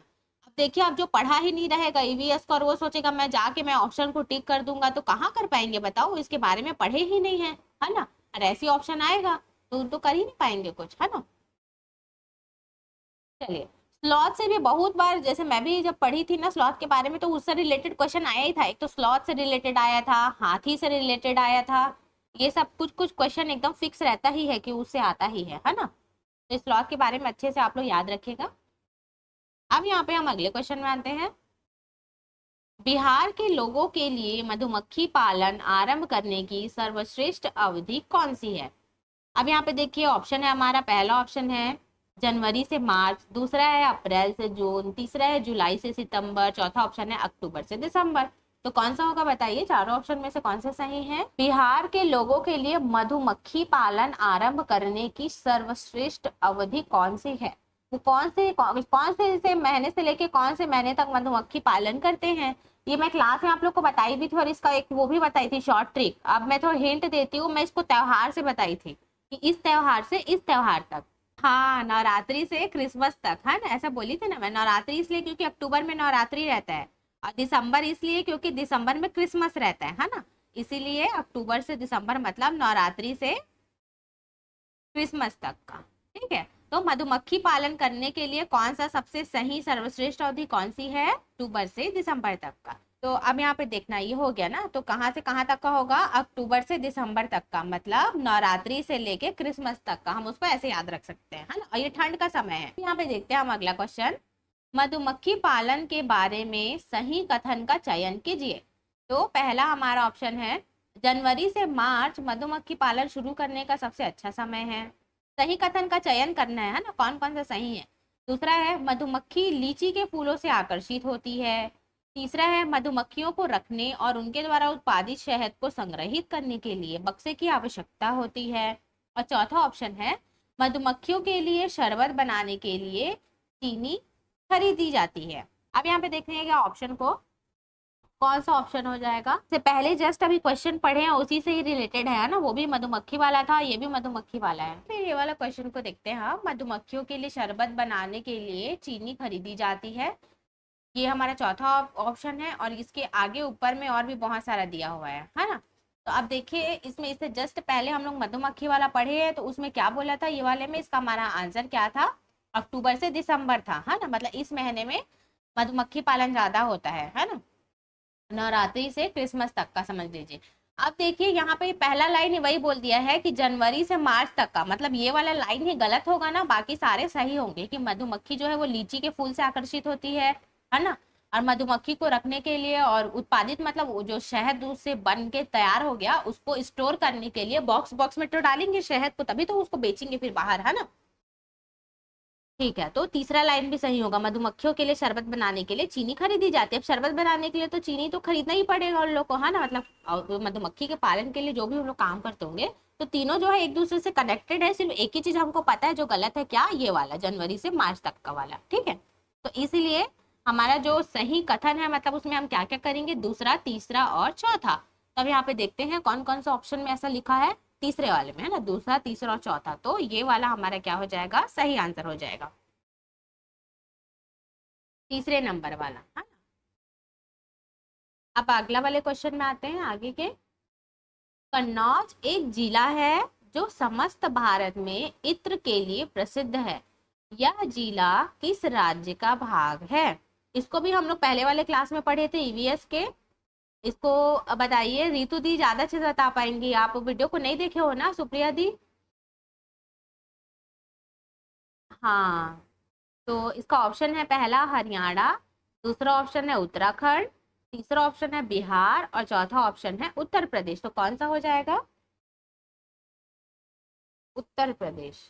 अब देखिए, अब जो पढ़ा ही नहीं रहेगा ईवीएस को और वो सोचेगा मैं जाके मैं ऑप्शन को टिक कर दूंगा, तो कहाँ कर पाएंगे बताओ, इसके बारे में पढ़े ही नहीं है ना। और ऐसी ऑप्शन आएगा तो कर ही नहीं पाएंगे कुछ, है ना। चलिए, स्लॉथ से भी बहुत बार, जैसे मैं भी जब पढ़ी थी ना स्लॉथ के बारे में, तो उससे रिलेटेड क्वेश्चन आया ही था। एक तो स्लॉथ से रिलेटेड आया था, हाथी से रिलेटेड आया था। ये सब कुछ कुछ क्वेश्चन एकदम फिक्स रहता ही है कि उससे आता ही है ना। तो स्लॉथ के बारे में अच्छे से आप लोग याद रखिएगा। अब यहाँ पे हम अगले क्वेश्चन में आते हैं। बिहार के लोगों के लिए मधुमक्खी पालन आरंभ करने की सर्वश्रेष्ठ अवधि कौन सी है। अब यहाँ पे देखिए ऑप्शन है हमारा, पहला ऑप्शन है जनवरी से मार्च, दूसरा है अप्रैल से जून, तीसरा है जुलाई से सितंबर, चौथा ऑप्शन है अक्टूबर से दिसंबर। तो कौन सा होगा बताइए चारों ऑप्शन में से कौन सा सही है। बिहार के लोगों के लिए मधुमक्खी पालन आरंभ करने की सर्वश्रेष्ठ अवधि कौन सी है। वो कौन से महीने से लेके कौन से महीने तक मधुमक्खी पालन करते हैं। ये मैं क्लास में आप लोग को बताई भी थी और इसका एक वो भी बताई थी शॉर्ट ट्रिक। अब मैं थोड़ा हिंट देती हूँ, मैं इसको त्योहार से बताई थी कि इस त्योहार से इस त्योहार तक। हाँ, नवरात्रि से क्रिसमस तक, है ना, ऐसा बोली थी ना मैं। नवरात्रि इसलिए क्योंकि अक्टूबर में नवरात्रि रहता है, और दिसंबर इसलिए क्योंकि दिसंबर में क्रिसमस रहता है ना। इसीलिए अक्टूबर से दिसंबर मतलब नवरात्रि से क्रिसमस तक का। ठीक है, तो मधुमक्खी पालन करने के लिए कौन सा सबसे सही सर्वश्रेष्ठ अवधि कौन सी है? अक्टूबर से दिसंबर तक का। तो अब यहाँ पे देखना, ये हो गया ना, तो कहाँ से कहाँ तक का होगा? अक्टूबर से दिसंबर तक का, मतलब नवरात्रि से लेके क्रिसमस तक का। हम उसको ऐसे याद रख सकते हैं, है ना। और ये ठंड का समय है। यहाँ पे देखते हैं हम अगला क्वेश्चन। मधुमक्खी पालन के बारे में सही कथन का चयन कीजिए। तो पहला हमारा ऑप्शन है, जनवरी से मार्च मधुमक्खी पालन शुरू करने का सबसे अच्छा समय है। सही कथन का चयन करना है ना, कौन कौन सा सही है। दूसरा है, मधुमक्खी लीची के फूलों से आकर्षित होती है। तीसरा है, मधुमक्खियों को रखने और उनके द्वारा उत्पादित शहद को संग्रहित करने के लिए बक्से की आवश्यकता होती है। और चौथा ऑप्शन है, मधुमक्खियों के लिए शरबत बनाने के लिए चीनी खरीदी जाती है। अब यहाँ पे देखते हैं क्या ऑप्शन को, कौन सा ऑप्शन हो जाएगा। से पहले जस्ट अभी क्वेश्चन पढ़े हैं उसी से ही रिलेटेड है ना, वो भी मधुमक्खी वाला था, ये भी मधुमक्खी वाला है। फिर ये वाला क्वेश्चन को देखते हैं हम। मधुमक्खियों के लिए शरबत बनाने के लिए चीनी खरीदी जाती है, ये हमारा चौथा ऑप्शन है। और इसके आगे ऊपर में और भी बहुत सारा दिया हुआ है ना। तो अब देखिए, इसमें इससे जस्ट पहले हम लोग मधुमक्खी वाला पढ़े हैं, तो उसमें क्या बोला था ये वाले में, इसका हमारा आंसर क्या था? अक्टूबर से दिसंबर था, है ना। मतलब इस महीने में मधुमक्खी पालन ज्यादा होता है ना। नवरात्रि से क्रिसमस तक का समझ लीजिए। अब देखिए यहाँ पे पहला लाइन ही वही बोल दिया है कि जनवरी से मार्च तक का, मतलब ये वाला लाइन ही गलत होगा ना, बाकी सारे सही होंगे। कि मधुमक्खी जो है वो लीची के फूल से आकर्षित होती है ना। और मधुमक्खी को रखने के लिए और उत्पादित, मतलब वो जो शहद दूध से बन के तैयार हो गया उसको स्टोर करने के लिए बॉक्स बॉक्स में तो डालेंगे शहद को, तभी तो उसको बेचेंगे फिर बाहर, है ना। ठीक है, तो तीसरा लाइन भी सही होगा। मधुमक्खियों के लिए शरबत बनाने के लिए चीनी खरीदी जाती है। अब शरबत बनाने के लिए तो चीनी तो खरीदना ही पड़ेगा उन लोग को, है ना। मतलब मधुमक्खी के पालन के लिए जो भी हम लोग काम करते होंगे, तो तीनों जो है एक दूसरे से कनेक्टेड है। सिर्फ एक ही चीज हमको पता है जो गलत है, क्या? ये वाला जनवरी से मार्च तक का वाला। ठीक है, तो इसीलिए हमारा जो सही कथन है, मतलब उसमें हम क्या क्या करेंगे? दूसरा, तीसरा और चौथा। तब यहाँ पे देखते हैं कौन कौन सा ऑप्शन में ऐसा लिखा है। तीसरे वाले में, है ना, दूसरा, तीसरा और चौथा। तो ये वाला हमारा क्या हो जाएगा? सही आंसर हो जाएगा, तीसरे नंबर वाला, है ना। अब अगला वाले क्वेश्चन में आते हैं आगे के। कन्नौज एक जिला है जो समस्त भारत में इत्र के लिए प्रसिद्ध है। यह जिला किस राज्य का भाग है? इसको भी हम लोग पहले वाले क्लास में पढ़े थे, ईवीएस के। इसको बताइए, रितु दी ज्यादा अच्छे से बता पाएंगी। आप वीडियो को नहीं देखे हो ना, सुप्रिया दी? हाँ, तो इसका ऑप्शन है पहला हरियाणा, दूसरा ऑप्शन है उत्तराखंड, तीसरा ऑप्शन है बिहार और चौथा ऑप्शन है उत्तर प्रदेश। तो कौन सा हो जाएगा? उत्तर प्रदेश।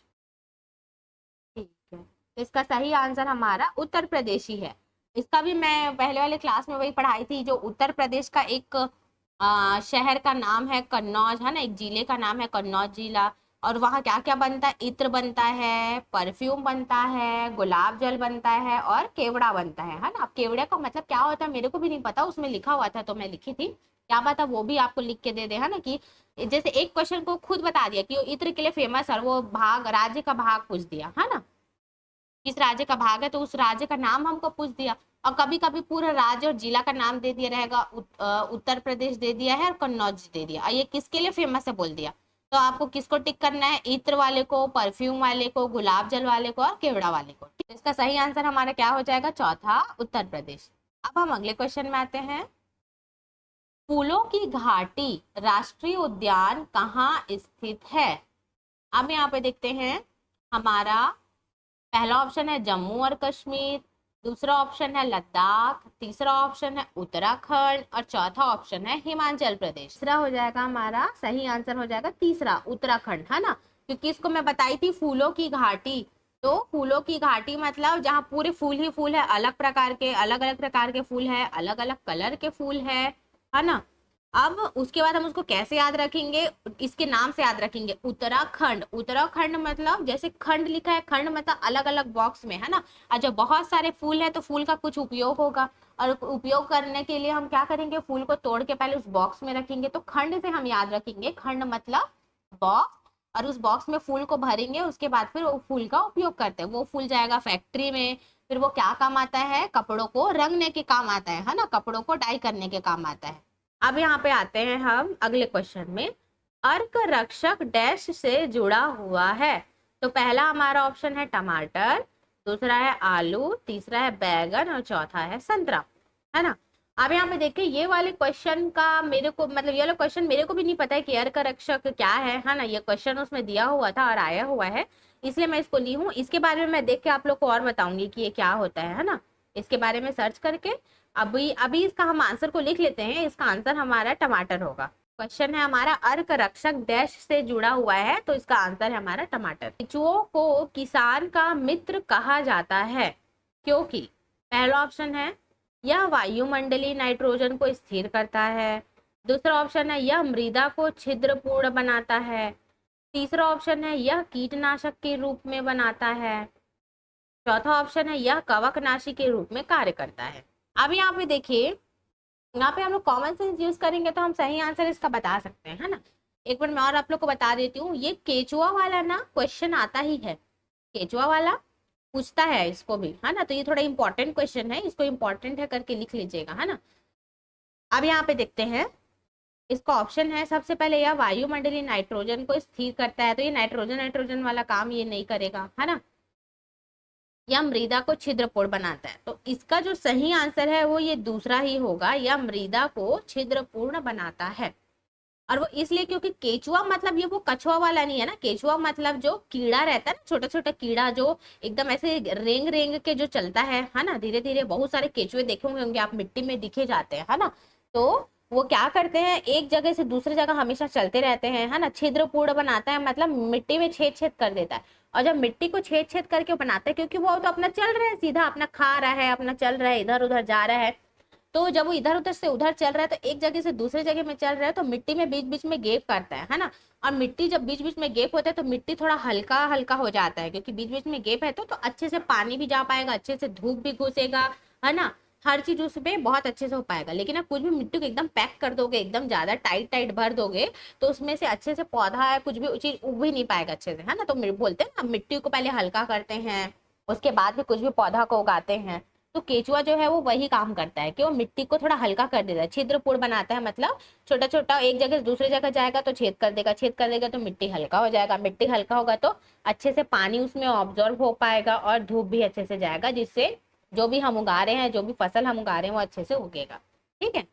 ठीक है, तो इसका सही आंसर हमारा उत्तर प्रदेश ही है। इसका भी मैं पहले वाले क्लास में वही पढ़ाई थी। जो उत्तर प्रदेश का एक शहर का नाम है कन्नौज, है ना, एक जिले का नाम है कन्नौज जिला। और वहाँ क्या क्या बनता है? इत्र बनता है, परफ्यूम बनता है, गुलाब जल बनता है और केवड़ा बनता है ना। अब केवड़े का मतलब क्या होता है मेरे को भी नहीं पता, उसमें लिखा हुआ था तो मैं लिखी थी। क्या पता वो भी आपको लिख के दे दे, है ना। कि जैसे एक क्वेश्चन को खुद बता दिया कि वो इत्र के लिए फेमस है, वो भाग, राज्य का भाग पूछ दिया, है ना। किस राज्य का भाग है, तो उस राज्य का नाम हमको पूछ दिया। और कभी कभी पूरा राज्य और जिला का नाम दे दिया रहेगा, उत्तर प्रदेश दे दिया है और कन्नौज दे दिया। और ये किसके लिए फेमस है बोल दिया। तो आपको किसको टिक करना है? इत्र वाले को, परफ्यूम वाले को, गुलाब जल वाले को और केवड़ा वाले को। इसका सही आंसर हमारा क्या हो जाएगा? चौथा, उत्तर प्रदेश। अब हम अगले क्वेश्चन में आते हैं। फूलों की घाटी राष्ट्रीय उद्यान कहाँ स्थित है? अब यहाँ पे देखते हैं हमारा पहला ऑप्शन है जम्मू और कश्मीर, दूसरा ऑप्शन है लद्दाख, तीसरा ऑप्शन है उत्तराखंड और चौथा ऑप्शन है हिमाचल प्रदेश। तीसरा हो जाएगा हमारा सही आंसर, हो जाएगा तीसरा, उत्तराखंड, है ना। क्योंकि इसको मैं बताई थी फूलों की घाटी। तो फूलों की घाटी मतलब जहाँ पूरे फूल ही फूल है, अलग प्रकार के, अलग अलग प्रकार के फूल है, अलग अलग कलर के फूल है ना। अब उसके बाद हम उसको कैसे याद रखेंगे, इसके नाम से याद रखेंगे, उत्तराखंड। उत्तराखंड मतलब जैसे खंड लिखा है, खंड मतलब अलग अलग बॉक्स में, है ना। और जब बहुत सारे फूल है तो फूल का कुछ उपयोग होगा, और उपयोग करने के लिए हम क्या करेंगे, फूल को तोड़ के पहले उस बॉक्स में रखेंगे, तो खंड से हम याद रखेंगे, खंड मतलब बॉक्स। और उस बॉक्स में फूल को भरेंगे, उसके बाद फिर वो फूल का उपयोग करते हैं, वो फूल जाएगा फैक्ट्री में, फिर वो क्या काम आता है, कपड़ों को रंगने के काम आता है ना, कपड़ों को डाई करने के काम आता है। अब यहाँ पे आते हैं हम अगले क्वेश्चन में, अर्क रक्षक डैश से जुड़ा हुआ है। तो पहला हमारा ऑप्शन है टमाटर, दूसरा है आलू, तीसरा है बैगन और चौथा है संतरा, है ना। अब यहाँ पे देखिए ये वाले क्वेश्चन का मेरे को मतलब ये वाला क्वेश्चन मेरे को भी नहीं पता है कि अर्क रक्षक क्या है ना। ये क्वेश्चन उसमें दिया हुआ था और आया हुआ है, इसलिए मैं इसको ली हूँ। इसके बारे में मैं देख के आप लोग को और बताऊंगी कि ये क्या होता है ना, इसके बारे में सर्च करके। अभी अभी इसका हम आंसर को लिख लेते हैं, इसका आंसर हमारा टमाटर होगा। क्वेश्चन है हमारा, अर्क रक्षक डैश से जुड़ा हुआ है, तो इसका आंसर है हमारा टमाटर। केंचुओं को किसान का मित्र कहा जाता है क्योंकि, पहला ऑप्शन है यह वायुमंडलीय नाइट्रोजन को स्थिर करता है, दूसरा ऑप्शन है यह मृदा को छिद्रपूर्ण बनाता है, तीसरा ऑप्शन है यह कीटनाशक के रूप में बनाता है, चौथा ऑप्शन है यह कवकनाशी के रूप में कार्य करता है। अब यहाँ पे देखिए, यहाँ पे हम लोग कॉमन सेंस यूज करेंगे तो हम सही आंसर इसका बता सकते हैं, है ना। एक बार मैं और आप लोग को बता देती हूँ, ये केचुआ वाला ना क्वेश्चन आता ही है, केचुआ वाला पूछता है इसको भी, है ना। तो ये थोड़ा इंपॉर्टेंट क्वेश्चन है, इसको इंपॉर्टेंट है करके लिख लीजिएगा, है ना। अब यहाँ पे देखते हैं, इसका ऑप्शन है सबसे पहले, यह वायुमंडलीय नाइट्रोजन को स्थिर करता है, तो ये नाइट्रोजन नाइट्रोजन वाला काम ये नहीं करेगा, है ना। या मृदा को छिद्रपूर्ण बनाता है, तो इसका जो सही आंसर है वो ये दूसरा ही होगा, या मृदा को छिद्रपूर्ण बनाता है। और वो इसलिए क्योंकि केचुआ मतलब ये वो कछुआ वाला नहीं है ना, केचुआ मतलब जो कीड़ा रहता है ना, छोटा छोटा कीड़ा जो एकदम ऐसे रेंग रेंग के जो चलता है ना, धीरे धीरे। बहुत सारे केचुए देखे होंगे आप, मिट्टी में दिखे जाते हैं, है ना। तो वो क्या करते हैं, एक जगह से दूसरी जगह हमेशा चलते रहते हैं, है ना। छिद्रपूर्ण बनाता है मतलब मिट्टी में छेद छेद कर देता है, और जब मिट्टी को छेद छेद करके बनाता है, क्योंकि वो तो अपना चल रहा है, सीधा अपना खा रहा है, अपना चल रहा है, इधर उधर जा रहा है, तो जब वो इधर उधर से उधर चल रहा है तो एक जगह से दूसरे जगह में चल रहा है, तो मिट्टी में बीच बीच में गैप करता है ना। और मिट्टी जब बीच बीच में गैप होता है तो मिट्टी थोड़ा हल्का हल्का हो जाता है, क्योंकि बीच बीच में गैप है तो अच्छे से पानी भी जा पाएगा, अच्छे से धूप भी घुसेगा, है ना। हर चीज उसमें बहुत अच्छे से हो पाएगा। लेकिन आप कुछ भी मिट्टी को एकदम पैक कर दोगे, एकदम ज्यादा टाइट टाइट भर दोगे, तो उसमें से अच्छे से पौधा है कुछ भी चीज उग भी नहीं पाएगा अच्छे से, है ना। तो बोलते हैं ना, मिट्टी को पहले हल्का करते हैं, उसके बाद भी कुछ भी पौधा को उगाते हैं। तो केचुआ जो है वो वही काम करता है कि वो मिट्टी को थोड़ा हल्का कर देता है, छिद्रपूर्ण बनाता है, मतलब छोटा छोटा एक जगह से दूसरी जगह जाएगा तो छेद कर देगा, छेद कर देगा तो मिट्टी हल्का हो जाएगा, मिट्टी हल्का होगा तो अच्छे से पानी उसमें ऑब्जॉर्व हो पाएगा और धूप भी अच्छे से जाएगा, जिससे जो भी हम उगा रहे हैं, जो भी फसल हम उगा रहे हैं वो अच्छे से उगेगा। ठीक है,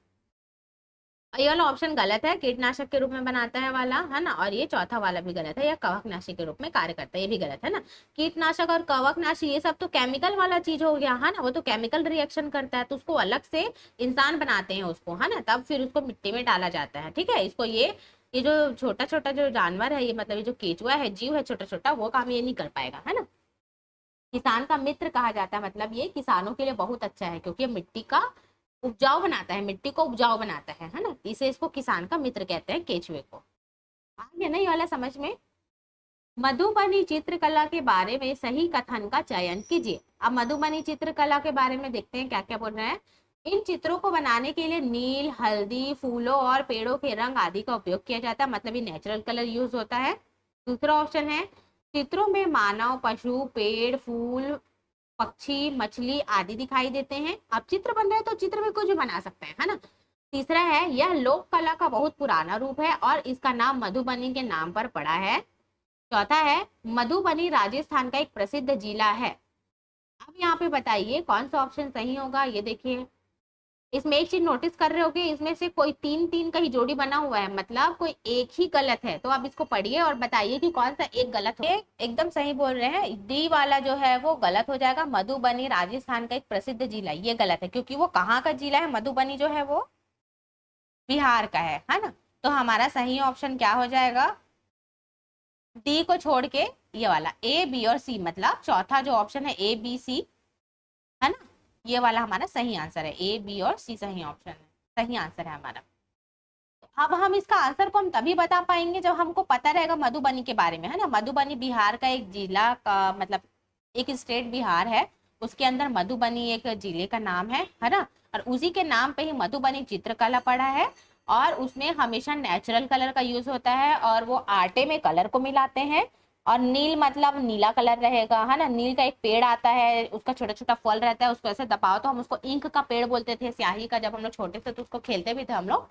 ये वाला ऑप्शन गलत है, कीटनाशक के रूप में बनाता है वाला, है ना। और ये चौथा वाला भी गलत है, या कवकनाशी के रूप में कार्य करता है, ये भी गलत है ना। कीटनाशक और कवकनाशी ये सब तो केमिकल वाला चीज हो गया, है ना। वो तो केमिकल रिएक्शन करता है, तो उसको अलग से इंसान बनाते हैं उसको, है ना, तब फिर उसको मिट्टी में डाला जाता है। ठीक है, इसको ये जो छोटा छोटा जो जानवर है, ये मतलब ये जो केचुआ है, जीव है छोटा छोटा, वो काम ये नहीं कर पाएगा, है ना। किसान का मित्र कहा जाता है, मतलब ये किसानों के लिए बहुत अच्छा है, क्योंकि ये मिट्टी का उपजाऊ बनाता है, मिट्टी को उपजाऊ बनाता है ना। इसे इसको किसान का मित्र कहते हैं, केचुए को। आ गया ना ये वाला समझ में। मधुबनी चित्रकला के बारे में सही कथन का चयन कीजिए। अब मधुबनी चित्रकला के बारे में देखते हैं क्या क्या बोल रहे हैं। इन चित्रों को बनाने के लिए नील, हल्दी, फूलों और पेड़ों के रंग आदि का उपयोग किया जाता है, मतलब ये नेचुरल कलर यूज होता है। दूसरा ऑप्शन है, चित्रों में मानव, पशु, पेड़, फूल, पक्षी, मछली आदि दिखाई देते हैं। अब चित्र बन रहे हैं तो चित्र में कुछ भी बना सकते हैं, है ना। तीसरा है, यह लोक कला का बहुत पुराना रूप है और इसका नाम मधुबनी के नाम पर पड़ा है। चौथा है, मधुबनी राजस्थान का एक प्रसिद्ध जिला है। अब यहाँ पे बताइए कौन सा ऑप्शन सही होगा। ये देखिए, इसमें एक चीज नोटिस कर रहे होगे, इसमें से कोई तीन तीन का ही जोड़ी बना हुआ है, मतलब कोई एक ही गलत है। तो आप इसको पढ़िए और बताइए कि कौन सा एक गलत हो। एकदम सही बोल रहे हैं, डी वाला जो है वो गलत हो जाएगा। मधुबनी राजस्थान का एक प्रसिद्ध जिला, ये गलत है, क्योंकि वो कहाँ का जिला है, मधुबनी जो है वो बिहार का है ना। तो हमारा सही ऑप्शन क्या हो जाएगा, डी को छोड़ के ये वाला ए, बी और सी, मतलब चौथा जो ऑप्शन है ए, बी, सी, है ना, ये वाला हमारा सही आंसर है। ए, बी और सी सही ऑप्शन है, सही आंसर है हमारा। अब हम इसका आंसर को हम तभी बता पाएंगे जब हमको पता रहेगा मधुबनी के बारे में, है ना। मधुबनी बिहार का एक जिला का मतलब एक स्टेट बिहार है, उसके अंदर मधुबनी एक जिले का नाम है ना। और उसी के नाम पे ही मधुबनी चित्रकला पड़ा है, और उसमें हमेशा नेचुरल कलर का यूज होता है, और वो आटे में कलर को मिलाते हैं। और नील मतलब नीला कलर रहेगा, है ना। नील का एक पेड़ आता है, उसका छोटा छोटा फल रहता है, उसको ऐसे दबाओ तो हम उसको इंक का पेड़ बोलते थे, स्याही का। जब हम लोग छोटे थे तो उसको खेलते भी थे हम लोग।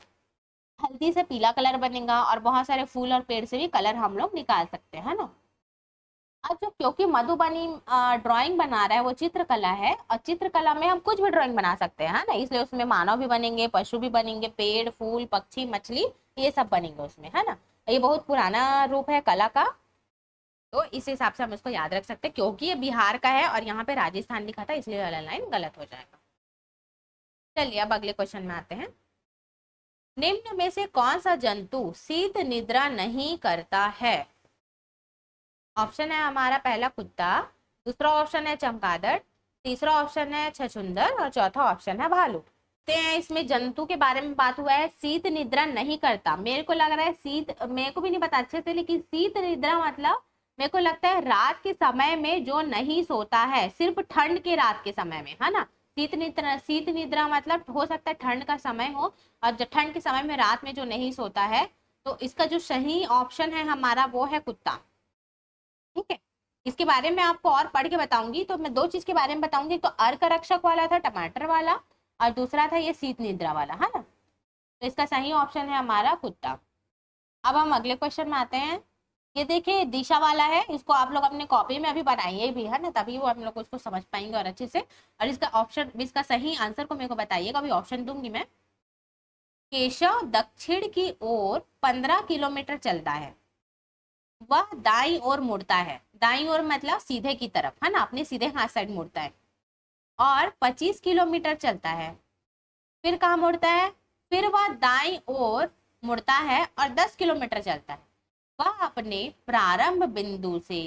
हल्दी से पीला कलर बनेगा, और बहुत सारे फूल और पेड़ से भी कलर हम लोग निकाल सकते हैं, है ना। अब जो क्योंकि मधुबनी ड्राइंग बना रहा है, वो चित्रकला है, और चित्रकला में हम कुछ भी ड्राइंग बना सकते हैं, है ना। इसलिए उसमें मानव भी बनेंगे, पशु भी बनेंगे, पेड़ फूल पक्षी मछली ये सब बनेंगे उसमें, है ना। ये बहुत पुराना रूप है कला का, तो इस हिसाब से हम इसको याद रख सकते हैं। क्योंकि ये बिहार का है और यहाँ पे राजस्थान लिखा था, इसलिए वाला लाइन गलत हो जाएगा। चलिए अब अगले क्वेश्चन में आते हैं। निम्न में से कौन सा जंतु शीत निद्रा नहीं करता है? ऑप्शन है हमारा पहला कुत्ता, दूसरा ऑप्शन है चमगादड़, तीसरा ऑप्शन है छछूंदर, और चौथा ऑप्शन है भालू। तो इसमें जंतु के बारे में बात हुआ है, शीत निद्रा नहीं करता। मेरे को लग रहा है शीत, मेरे को भी नहीं पता अच्छे से, लेकिन शीत निद्रा मतलब मेरे को लगता है रात के समय में जो नहीं सोता है, सिर्फ ठंड के रात के समय में, है ना। शीत निद्रा मतलब हो सकता है ठंड का समय हो, और जो ठंड के समय में रात में जो नहीं सोता है, तो इसका जो सही ऑप्शन है हमारा वो है कुत्ता। ठीक है, इसके बारे में आपको और पढ़ के बताऊंगी। तो मैं दो चीज के बारे में बताऊंगी, तो अर्क रक्षक वाला था टमाटर वाला, और दूसरा था ये शीत निद्रा वाला, है ना। तो इसका सही ऑप्शन है हमारा कुत्ता। अब हम अगले क्वेश्चन में आते हैं। ये देखिए दिशा वाला है, इसको आप लोग अपने कॉपी में अभी बनाइए भी, है ना, तभी वो हम लोग उसको समझ पाएंगे और अच्छे से। और इसका ऑप्शन, इसका सही आंसर को मेरे को बताइएगा, अभी ऑप्शन दूंगी मैं। केशव दक्षिण की ओर 15 किलोमीटर चलता है, वह दाई ओर मुड़ता है। दाई ओर मतलब सीधे की तरफ, है ना, अपने सीधे हाथ साइड मुड़ता है, और 25 किलोमीटर चलता है। फिर कहाँ मुड़ता है? फिर वह दाई ओर मुड़ता है और 10 किलोमीटर चलता है। वह अपने प्रारंभ बिंदु से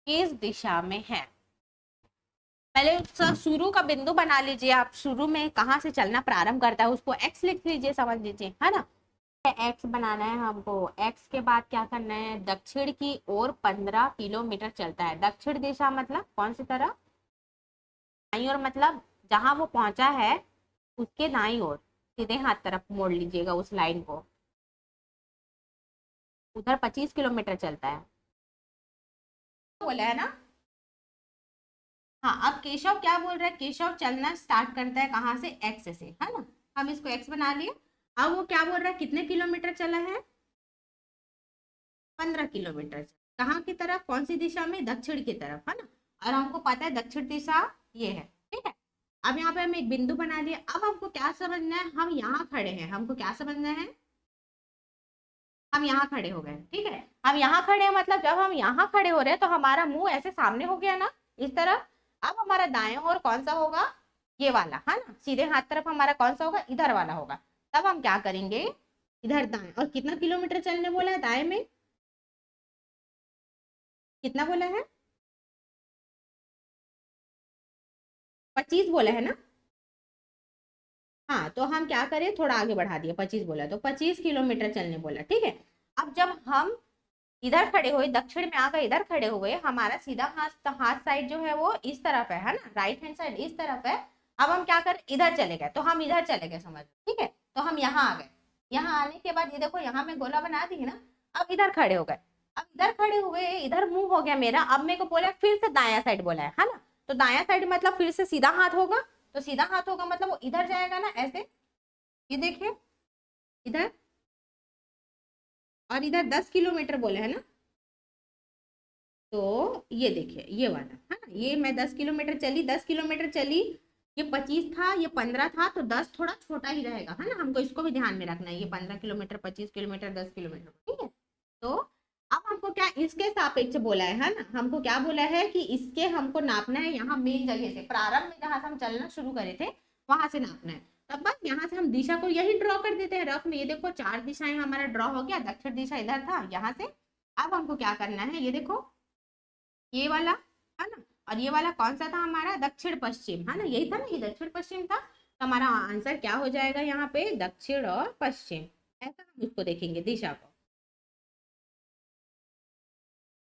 किस दिशा में है? पहले उसका शुरू का बिंदु बना लीजिए आप, शुरू में कहाँ से चलना प्रारंभ करता है उसको एक्स लिख लीजिए, समझ लीजिए, है ना। एक्स बनाना है हमको। एक्स के बाद क्या करना है? दक्षिण की ओर 15 किलोमीटर चलता है। दक्षिण दिशा मतलब कौन सी तरफ? दाईं ओर मतलब जहां वो पहुंचा है उसके दाईं ओर सीधे हाथ तरफ मोड़ लीजिएगा उस लाइन को। उधर 25 किलोमीटर चलता है, बोला है ना। हाँ, अब केशव क्या बोल रहा है? केशव चलना स्टार्ट करता है कहाँ से? एक्स से, है ना। हम इसको एक्स बना लिए। अब वो क्या बोल रहा है? कितने किलोमीटर चला है? 15 किलोमीटर। कहाँ की तरफ? कौन सी दिशा में? दक्षिण की तरफ, है ना। और हमको पता है दक्षिण दिशा ये है, ठीक है। अब यहाँ पे हम एक बिंदु बना लिए। अब हमको क्या समझना है? हम यहाँ खड़े हैं, हमको क्या समझना है? हम यहाँ खड़े हो गए, ठीक है। हम यहाँ खड़े हैं मतलब जब हम यहाँ खड़े हो रहे हैं तो हमारा मुंह ऐसे सामने हो गया ना, इस तरफ। अब हमारा दाएं ओर कौन सा होगा? ये वाला, है ना। सीधे हाथ तरफ हमारा कौन सा होगा? इधर वाला होगा। तब हम क्या करेंगे? इधर दाएं। और कितना किलोमीटर चलने बोला है दाएं में? कितना बोला है? 25 बोला है ना। हाँ, तो हम क्या करें? थोड़ा आगे बढ़ा दिए, 25 बोला तो 25 किलोमीटर चलने बोला, ठीक है। अब जब हम इधर खड़े हुए, दक्षिण में आ गए, इधर खड़े हुए, हमारा सीधा हाथ हाथ साइड जो है वो इस तरफ है ना, राइट हैंड साइड इस तरफ है। अब हम क्या करें? इधर चले गए, तो हम इधर चले गए, समझ, ठीक है। तो हम यहाँ आ गए। यहाँ आने के बाद ये देखो, यहाँ में गोला बना दी है ना। अब इधर खड़े हो गए। अब इधर खड़े हुए, इधर मुंह हो गया मेरा। अब मेरे को बोला फिर से दाया साइड बोला है ना। तो दाया साइड मतलब फिर से सीधा हाथ होगा। तो सीधा हाथ होगा मतलब वो इधर जाएगा ना, ऐसे। ये देखिए, इधर। और इधर 10 किलोमीटर बोले है ना। तो ये देखिए, ये वाला है ना, ये मैं 10 किलोमीटर चली, 10 किलोमीटर चली। ये 25 था, ये 15 था, तो 10 थोड़ा छोटा ही रहेगा, है ना। हमको इसको भी ध्यान में रखना है, ये 15 किलोमीटर, 25 किलोमीटर, 10 किलोमीटर, ठीक है। तो अब हमको क्या इसके सापेक्ष बोला है ना। हमको क्या बोला है कि इसके हमको नापना है यहाँ मेन जगह से, प्रारंभ में जहां से हम चलना शुरू करे थे वहां से नापना है। तब बस यहाँ से हम दिशा को यही ड्रॉ कर देते हैं रफ में। ये देखो 4 दिशाएं हमारा ड्रॉ हो गया। दक्षिण दिशा इधर था, यहाँ से। अब हमको क्या करना है? ये देखो, ये वाला, है ना। और ये वाला कौन सा था हमारा? दक्षिण पश्चिम, है ना। यही था ना, ये दक्षिण पश्चिम था। तो हमारा आंसर क्या हो जाएगा यहाँ पे? दक्षिण और पश्चिम। ऐसा हम उसको देखेंगे दिशा को।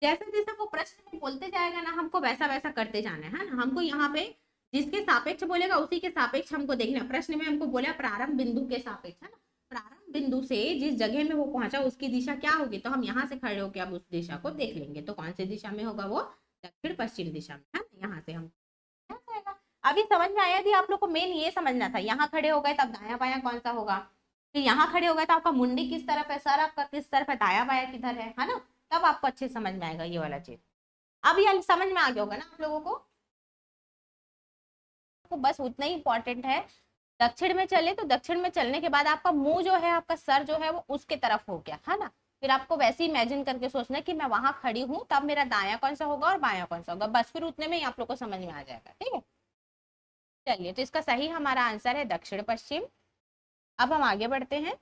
जैसे जैसे वो प्रश्न में बोलते जाएगा ना, हमको वैसा वैसा करते जाना है ना। हमको यहाँ पे जिसके सापेक्ष बोलेगा उसी के सापेक्ष हमको देखना है। प्रश्न में हमको बोला प्रारंभ बिंदु के सापेक्ष, है ना। प्रारंभ बिंदु से जिस जगह में वो पहुंचा उसकी दिशा क्या होगी, तो हम यहाँ से खड़े होकर अब उस दिशा को देख लेंगे। तो कौन सी दिशा में होगा वो, दक्षिण पश्चिम दिशा में, है ना। यहाँ से हम जाएगा। अभी समझ में आया कि आप लोग को मेन ये समझना था, यहाँ खड़े हो गए तब दाया बाया कौन सा होगा, फिर यहाँ खड़े हो गए तो आपका मुंडी किस तरफ है, सर आपका किस तरफ है, दाया बाया किधर है ना। तब आपको अच्छे समझ में आएगा ये वाला चीज। अब ये समझ में आ गया होगा ना आप लोगों को। तो बस उतना ही इंपॉर्टेंट है। दक्षिण में चले तो दक्षिण में चलने के बाद आपका मुंह जो है, आपका सर जो है वो उसके तरफ हो गया, है ना। फिर आपको वैसे इमेजिन करके सोचना है कि मैं वहां खड़ी हूँ, तब मेरा दाया कौन सा होगा और बाया कौन सा होगा। बस फिर उतने में ही आप लोग को समझ में आ जाएगा, ठीक है। चलिए, तो इसका सही हमारा आंसर है दक्षिण पश्चिम। अब हम आगे बढ़ते हैं।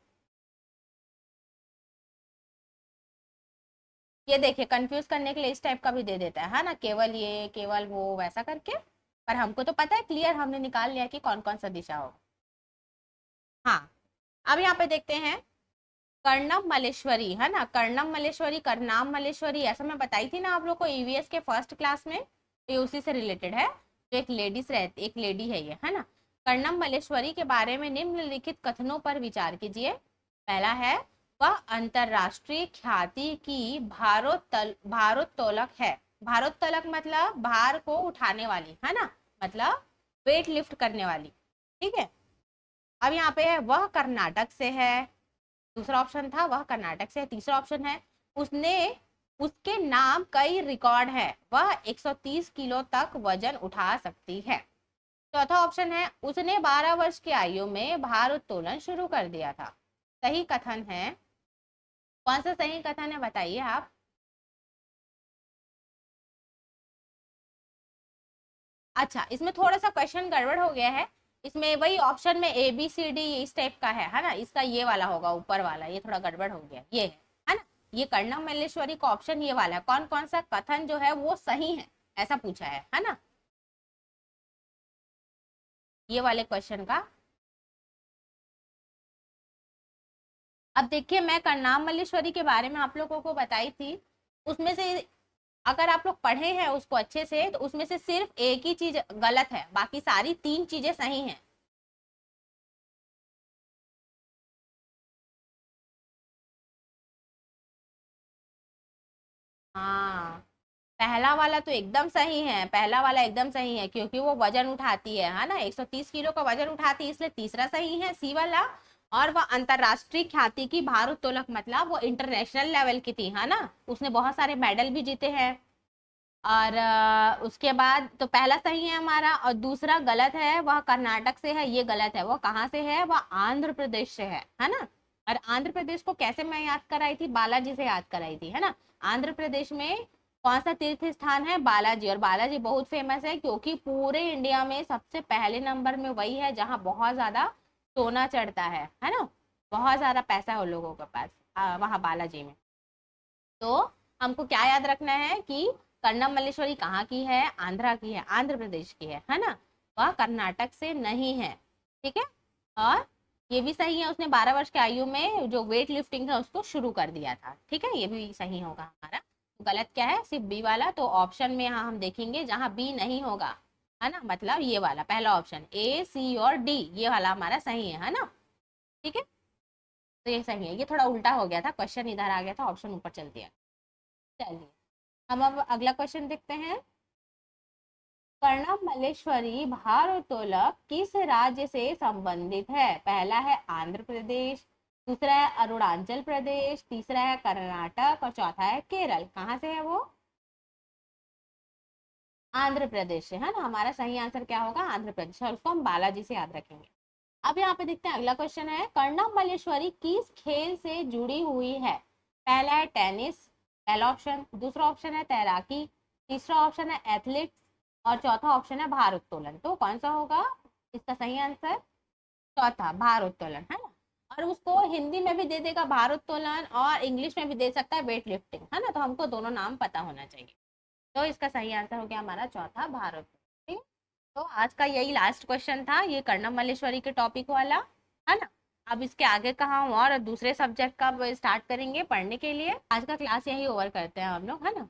ये देखिए, कंफ्यूज करने के लिए इस टाइप का भी दे देता है ना, केवल ये केवल वो वैसा करके। पर हमको तो पता है क्लियर, हमने निकाल लिया कि कौन कौन सा दिशा होगा। हाँ, अब यहाँ पे देखते हैं कर्णम मलेश्वरी, है ना। कर्णम मलेश्वरी, करनाम मलेश्वरी, ऐसा मैं बताई थी ना आप लोग को ईवीएस के फर्स्ट क्लास में। ये उसी से रिलेटेड है। तो एक लेडीज रहती, एक लेडी है ये, है ना। कर्णम मलेश्वरी के बारे में निम्नलिखित कथनों पर विचार कीजिए। पहला है, वह अंतरराष्ट्रीय ख्याति की भारोत्तोलक है। भारोत्तोलक मतलब भार को उठाने वाली, है ना, मतलब वेट लिफ्ट करने वाली, ठीक है। अब यहाँ पे है, वह कर्नाटक से है। दूसरा ऑप्शन था वह कर्नाटक से है। तीसरा ऑप्शन है, उसने उसके नाम कई रिकॉर्ड है, वह 130 किलो तक वजन उठा सकती है। चौथा ऑप्शन है, उसने 12 वर्ष की आयु में भारोत्तोलन शुरू कर दिया था। सही कथन है, कौन सा सही कथन है बताइए आप। अच्छा, इसमें थोड़ा सा क्वेश्चन गड़बड़ हो गया है। इसमें वही ऑप्शन में ए बी सी डी इस टाइप का है ना। इसका ये वाला होगा, ऊपर वाला, ये थोड़ा गड़बड़ हो गया, ये है ना। ये कर्णम मल्लेश्वरी का ऑप्शन ये वाला है। कौन कौन सा कथन जो है वो सही है, ऐसा पूछा है ना, ये वाले क्वेश्चन का। अब देखिए, मैं करनाम मल्लेश्वरी के बारे में आप लोगों को बताई थी। उसमें से अगर आप लोग पढ़े हैं उसको अच्छे से, तो उसमें से सिर्फ एक ही चीज गलत है, बाकी सारी तीन चीजें सही हैं। हाँ, पहला वाला तो एकदम सही है, पहला वाला एकदम सही है, क्योंकि वो वजन उठाती है ना, 130 किलो का वजन उठाती है, इसलिए तीसरा सही है, सी वाला। और वह अंतरराष्ट्रीय ख्याति की भारोत्तोलक, मतलब वो इंटरनेशनल लेवल की थी, है ना। उसने बहुत सारे मेडल भी जीते हैं। और उसके बाद तो पहला सही है हमारा, और दूसरा गलत है, वह कर्नाटक से है, ये गलत है। वो कहाँ से है, वह आंध्र प्रदेश से है ना। और आंध्र प्रदेश को कैसे मैं याद कराई थी, बालाजी से याद कराई थी, है ना। आंध्र प्रदेश में कौन सा तीर्थ स्थान है, बालाजी। और बालाजी बहुत फेमस है क्योंकि पूरे इंडिया में सबसे पहले नंबर में वही है जहाँ बहुत ज्यादा सोना चढ़ता है ना। बहुत ज्यादा पैसा है उन लोगों के पास वहाँ बालाजी में। तो हमको क्या याद रखना है कि कर्णम मल्लेश्वरी कहाँ की है, आंध्रा की है, आंध्र प्रदेश की है ना। वह कर्नाटक से नहीं है, ठीक है। और ये भी सही है, उसने 12 वर्ष की आयु में जो वेट लिफ्टिंग है उसको शुरू कर दिया था, ठीक है। ये भी सही होगा हमारा। तो गलत क्या है, सिर्फ बी वाला। तो ऑप्शन में यहाँ हम देखेंगे जहाँ बी नहीं होगा, है ना, मतलब ये वाला पहला ऑप्शन, ए सी और डी, ये वाला हमारा सही है ना, ठीक है। तो ये सही है, ये थोड़ा उल्टा हो गया था, क्वेश्चन इधर आ गया था, ऑप्शन ऊपर चल दिया। चलिए, हम अब अगला क्वेश्चन देखते हैं। कर्णम मल्लेश्वरी भारोत्तोलक किस राज्य से संबंधित है। पहला है आंध्र प्रदेश, दूसरा है अरुणाचल प्रदेश, तीसरा है कर्नाटक और चौथा है केरल। कहाँ से है वो, आंध्र प्रदेश से, है ना। हमारा सही आंसर क्या होगा, आंध्र प्रदेश, और उसको हम बालाजी से याद रखेंगे। अब यहाँ पे देखते हैं अगला क्वेश्चन है, कर्णम मल्लेश्वरी किस खेल से जुड़ी हुई है। पहला है टेनिस, पहला ऑप्शन। दूसरा ऑप्शन है तैराकी, तीसरा ऑप्शन है एथलेटिक्स और चौथा ऑप्शन है भारोत्तोलन। तो कौन सा होगा इसका सही आंसर, चौथा भारोत्तोलन, है ना। और उसको हिंदी में भी दे देगा भारोत्तोलन और इंग्लिश में भी दे सकता है वेट लिफ्टिंग, है ना। तो हमको दोनों नाम पता होना चाहिए। तो इसका सही आंसर हो गया हमारा चौथा भारोत्तोलन। ठीक, तो आज का यही लास्ट क्वेश्चन था, ये कर्णम मल्लेश्वरी के टॉपिक वाला, है ना। अब इसके आगे कहाँ और दूसरे सब्जेक्ट का स्टार्ट करेंगे पढ़ने के लिए। आज का क्लास यही ओवर करते हैं हम लोग, है ना।